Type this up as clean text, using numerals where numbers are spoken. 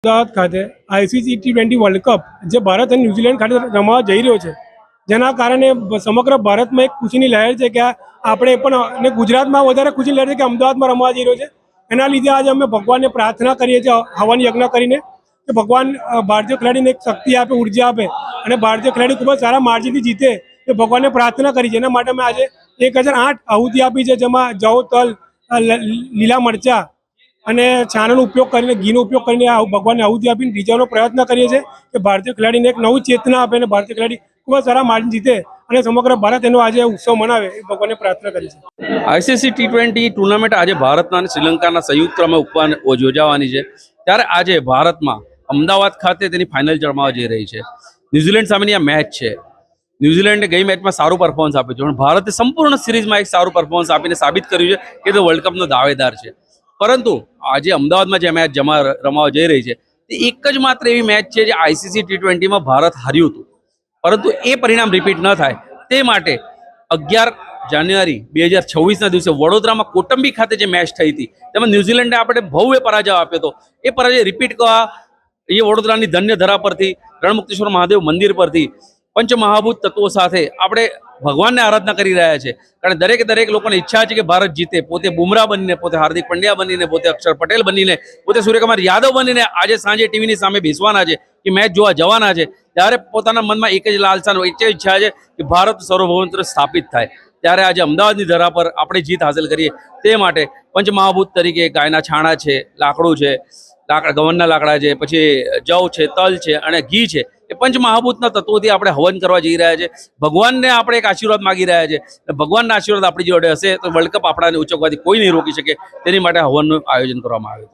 અમદાવાદ ખાતે ICC T20 world cup જે ભારત અને ન્યુઝીલેન્ડ ખાતે રમવા જઈ રહ્યો છે, જેના કારણે સમગ્ર ભારતમાં એક ખુશીની લહેર છે કે આપણે પણ અને ગુજરાતમાં વધારે ખુશીની લહેર છે કે અમદાવાદમાં રમવા જઈ રહ્યો છે. એના લીધે આજે અમે ભગવાનને પ્રાર્થના કરીએ છીએ હવન યજ્ઞ કરીને કે ભગવાન ભારતીય ખેલાડીને એક શક્તિ આપે, ઉર્જા આપે અને ભારતીય ખેલાડી ખૂબ જ સારા માર્જિનથી જીતે એ ભગવાનને પ્રાર્થના કરી છે. એના માટે અમે આજે 1008 આહુતિ આપી છે, જેમાં જવ, તલ, લીલા મરચા અને છાણાનો ઉપયોગ કરીને, ઘીનો ઉપયોગ કરીને ભગવાનને આહુતિ આપીને રીઝવવાનો પ્રયત્ન કરીએ છીએ કે ભારતીય ખેલાડીને એક નવું ચેતના આપે અને ભારતીય ખેલાડી ખૂબ જ સારા માર્જિન જીતે અને સમગ્ર ભારત એનો આજે ઉત્સવ મનાવે એ ભગવાનને પ્રાર્થના કરી છે. આઈસીસી T20 ટુર્નામેન્ટ આજે ભારતના અને શ્રીલંકાના સંયુક્ત ક્રમે યોજાવાની છે. ત્યારે આજે ભારતમાં અમદાવાદ ખાતે તેની ફાઇનલ રમવા જઈ રહી છે. ન્યુઝીલેન્ડ સામેની આ મેચ છે. ન્યુઝીલેન્ડે ગઈ મેચમાં સારું પરફોર્મન્સ આપ્યું છે, પણ ભારતે સંપૂર્ણ સિરીઝમાં એક સારું પરફોર્મન્સ આપીને સાબિત કર્યું છે કે તે વર્લ્ડ કપનો દાવેદાર છે. પરંતુ આજે અમદાવાદમાં જે મેચ રમવા જઈ રહી છે તે એક જ માત્ર એવી મેચ છે જે આઈસીસી T20માં ભારત હાર્યું હતું, પરંતુ એ પરિણામ રિપીટ ન થાય તે માટે 11 જાન્યુઆરી 2026ના દિવસે વડોદરામાં કોટંબી ખાતે જે મેચ થઈ હતી તેમાં ન્યુઝીલેન્ડે આપણે ભવ્ય પરાજય આપ્યો હતો. એ પરાજય રિપીટ કરવા એ વડોદરાની ધન્ય ધરા પરથી, રણમુક્તેશ્વર મહાદેવ મંદિર પરથી પંચમહાભૂત તત્વો સાથે આપણે ભગવાનને આરાધના કરી રહ્યા છે. કારણ દરેક લોકોની ઈચ્છા છે કે ભારત જીતે. પોતે બુમરાહ બનીને, પોતે હાર્દિક પંડ્યા બનીને, પોતે અક્ષર પટેલ બનીને, પોતે સૂર્યકુમાર યાદવ બનીને આજે સાંજે ટીવીની સામે બેસવાના છે કે મેચ જોવા જવાના છે. ત્યારે પોતાના મનમાં એક જ લાલસા, એક જ ઈચ્છા છે કે ભારત સાર્વભૌમત્વ સ્થાપિત થાય. ત્યારે આજે અમદાવાદની ધરા પર આપણે જીત હાંસલ કરીએ તે માટે પંચમહાભૂત તરીકે ગાયના છાણા છે, લાકડું છે, ગવનના લાકડા છે, પછી જવ છે, તલ છે અને ઘી છે, એ પંચમહાભૂતના તત્વોથી આપણે હવન કરવા જઈ રહ્યા છે. ભગવાનને આપણે એક આશીર્વાદ માગી રહ્યા છે. ભગવાનના આશીર્વાદ આપણી જોડે હશે તો વર્લ્ડ કપ આપણાને ઉચકવાથી કોઈ નહીં રોકી શકે. તેની માટે હવનનું આયોજન કરવામાં આવ્યું.